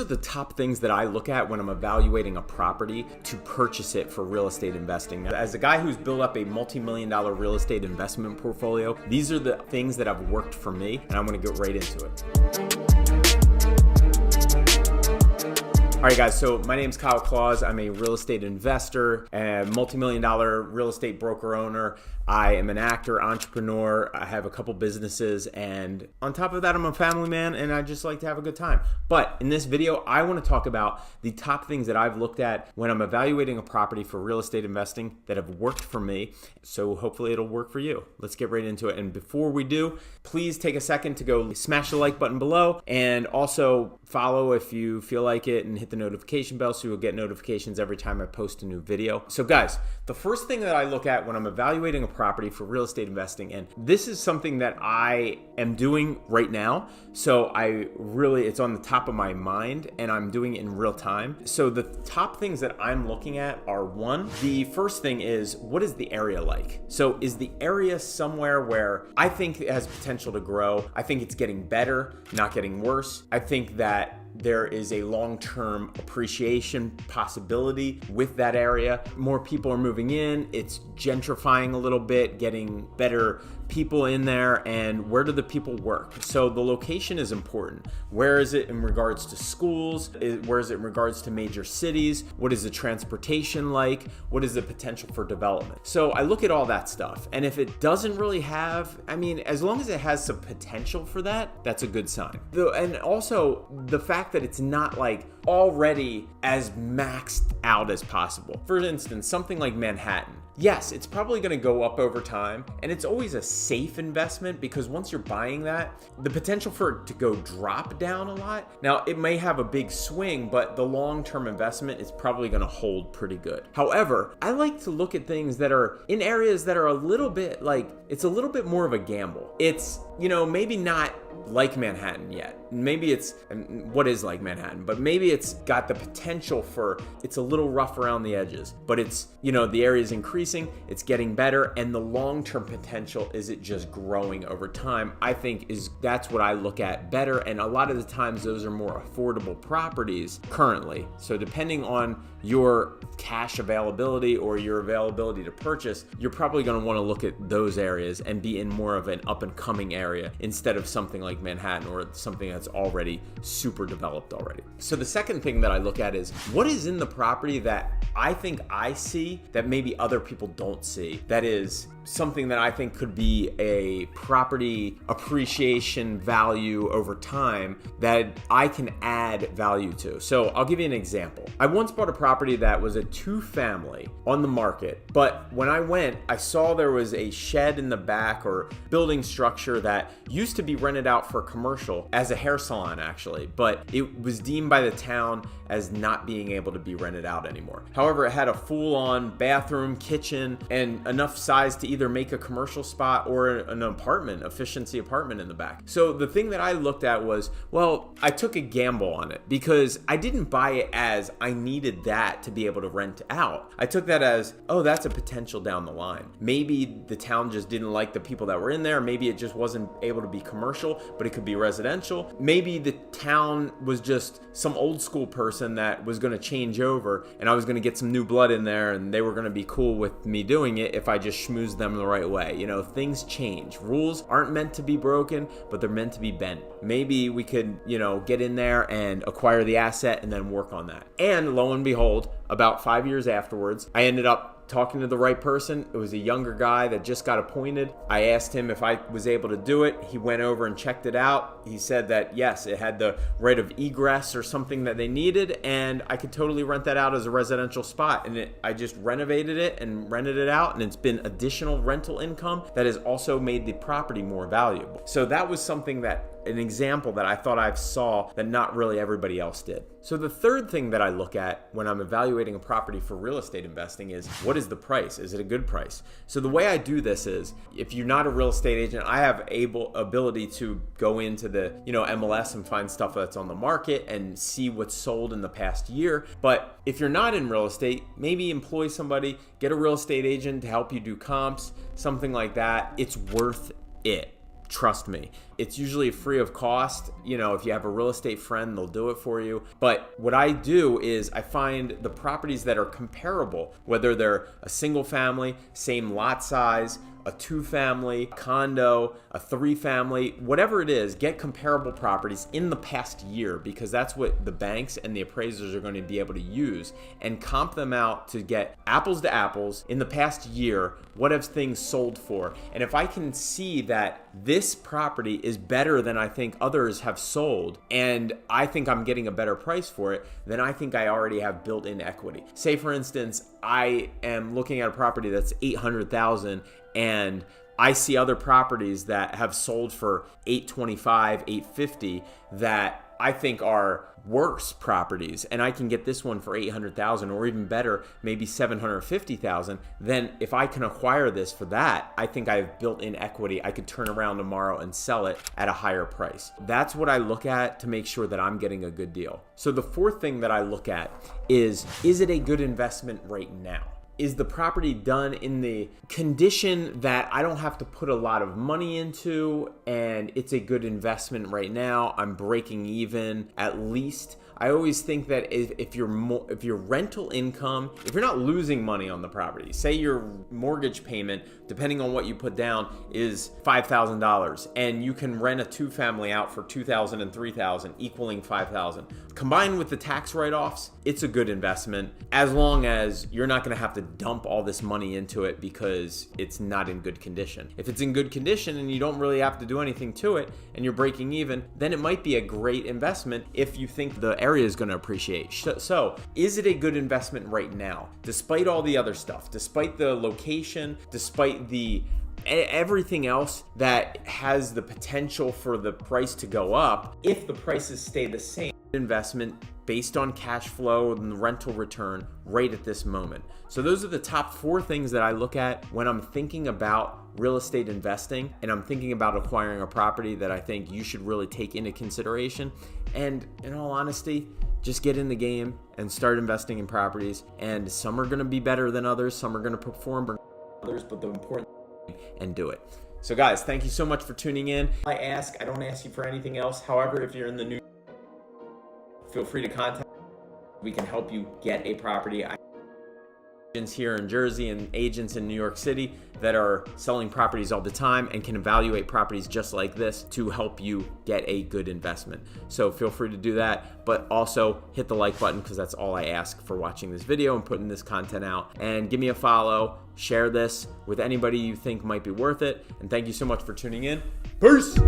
These are the top things that I look at when I'm evaluating a property to purchase it for real estate investing. As a guy who's built up a multi-million-dollar real estate investment portfolio, these are the things that have worked for me, and I'm gonna get right into it. All right, guys, so my name's Kyle Claus. I'm a real estate investor, a multi-million-dollar real estate broker owner. I am an actor, entrepreneur. I have a couple businesses, and on top of that, I'm a family man, and I just like to have a good time. But in this video, I want to talk about the top things that I've looked at when I'm evaluating a property for real estate investing that have worked for me. So hopefully it'll work for you. Let's get right into it. And before we do, please take a second to go smash the like button below, and also follow if you feel like it, and hit the notification bell so you'll get notifications every time I post a new video. So guys, the first thing that I look at when I'm evaluating a property for real estate investing, and this is something that I am doing right now, so it's on the top of my mind and I'm doing it in real time. So the top things that I'm looking at are, one, the first thing is, what is the area like? So is the area somewhere where I think it has potential to grow? I think it's getting better, not getting worse. I think that there is a long-term appreciation possibility with that area. More people are moving in, it's gentrifying a little bit, getting better people in there, and where do the people work? So the location is important. Where is it in regards to schools? Where is it in regards to major cities? What is the transportation like? What is the potential for development? So I look at all that stuff, and if it doesn't really have, as long as it has some potential for that, that's a good sign. And also the fact that it's not like already as maxed out as possible. For instance, something like Manhattan. Yes, it's probably going to go up over time, and it's always a safe investment because once you're buying that, the potential for it to go drop down a lot. Now, it may have a big swing, but the long-term investment is probably going to hold pretty good. However, I like to look at things that are in areas that are a little bit it's a little bit more of a gamble. It's, maybe not like Manhattan yet. Maybe it's, what is like Manhattan, but maybe it's got the potential for, it's a little rough around the edges, but it's, the area is increasing, it's getting better, and the long-term potential is it just growing over time, I think that's what I look at better. And a lot of the times those are more affordable properties currently. So depending on your cash availability or your availability to purchase, you're probably going to want to look at those areas and be in more of an up and coming area instead of something like Manhattan or something that's already super developed already. So the second thing that I look at is, what is in the property that I think I see that maybe other people don't see, that is something that I think could be a property appreciation value over time that I can add value to. So I'll give you an example. I once bought a property that was a 2-family on the market, but when I went, I saw there was a shed in the back or building structure that used to be rented out for commercial as a hair salon actually, but it was deemed by the town as not being able to be rented out anymore. However, it had a full-on bathroom, kitchen, and enough size to either make a commercial spot or an apartment, efficiency apartment in the back. So the thing that I looked at was, well, I took a gamble on it because I didn't buy it as I needed that to be able to rent out. I took that as, oh, that's a potential down the line. Maybe the town just didn't like the people that were in there. Maybe it just wasn't able to be commercial, but it could be residential. Maybe the town was just some old school person that was going to change over, and I was going to get some new blood in there, and they were going to be cool with me doing it if I just schmoozed them the right way. Things change. Rules aren't meant to be broken, but they're meant to be bent. Maybe we could, get in there and acquire the asset and then work on that. And lo and behold, about 5 years afterwards, I ended up talking to the right person. It was a younger guy that just got appointed. I asked him if I was able to do it. He went over and checked it out. He said that yes, it had the right of egress or something that they needed, and I could totally rent that out as a residential spot. And I just renovated it and rented it out, and it's been additional rental income that has also made the property more valuable. So that was something an example that I thought I saw that not really everybody else did. So the third thing that I look at when I'm evaluating a property for real estate investing is, what is the price? Is it a good price? So the way I do this is, if you're not a real estate agent, I have ability to go into the MLS and find stuff that's on the market and see what's sold in the past year. But if you're not in real estate, maybe employ somebody, get a real estate agent to help you do comps, something like that. It's worth it. trust me. It's usually free of cost. You know, if you have a real estate friend, they'll do it for you. But what I do is I find the properties that are comparable, whether they're a single family, same lot size, a 2-family, condo, a 3-family, whatever it is, get comparable properties in the past year, because that's what the banks and the appraisers are going to be able to use, and comp them out to get apples to apples in the past year. What have things sold for? And if I can see that this property is better than I think others have sold, and I think I'm getting a better price for it, then I think I already have built-in equity. Say for instance, I am looking at a property that's $800,000 and I see other properties that have sold for $825,000, $850,000 that I think are worse properties, and I can get this one for $800,000, or even better, maybe $750,000. Then if I can acquire this for that, I think I've built in equity. I could turn around tomorrow and sell it at a higher price. That's what I look at to make sure that I'm getting a good deal. So the fourth thing that I look at is it a good investment right now? Is the property done in the condition that I don't have to put a lot of money into, and it's a good investment right now? I'm breaking even at least. I always think that if your rental income, if you're not losing money on the property, say your mortgage payment, depending on what you put down, is $5,000, and you can rent a 2-family out for $2,000 and $3,000, equaling $5,000. Combined with the tax write-offs, it's a good investment, as long as you're not going to have to dump all this money into it because it's not in good condition. If it's in good condition and you don't really have to do anything to it, and you're breaking even, then it might be a great investment if you think the area is going to appreciate. So, is it a good investment right now? Despite all the other stuff, despite the location, despite the everything else that has the potential for the price to go up, if the prices stay the same, investment based on cash flow and the rental return right at this moment. So those are the top 4 things that I look at when I'm thinking about real estate investing, and I'm thinking about acquiring a property that I think you should really take into consideration. And in all honesty, just get in the game and start investing in properties. And some are going to be better than others, some are going to perform better than others, but the important thing, and do it. So guys, thank you so much for tuning in. I don't ask you for anything else. However, if you're in the new, feel free to contact me. We can help you get a property. Agents here in Jersey and agents in New York City that are selling properties all the time and can evaluate properties just like this to help you get a good investment. So feel free to do that, but also hit the like button, because that's all I ask for watching this video and putting this content out. And give me a follow, share this with anybody you think might be worth it. And thank you so much for tuning in. Peace!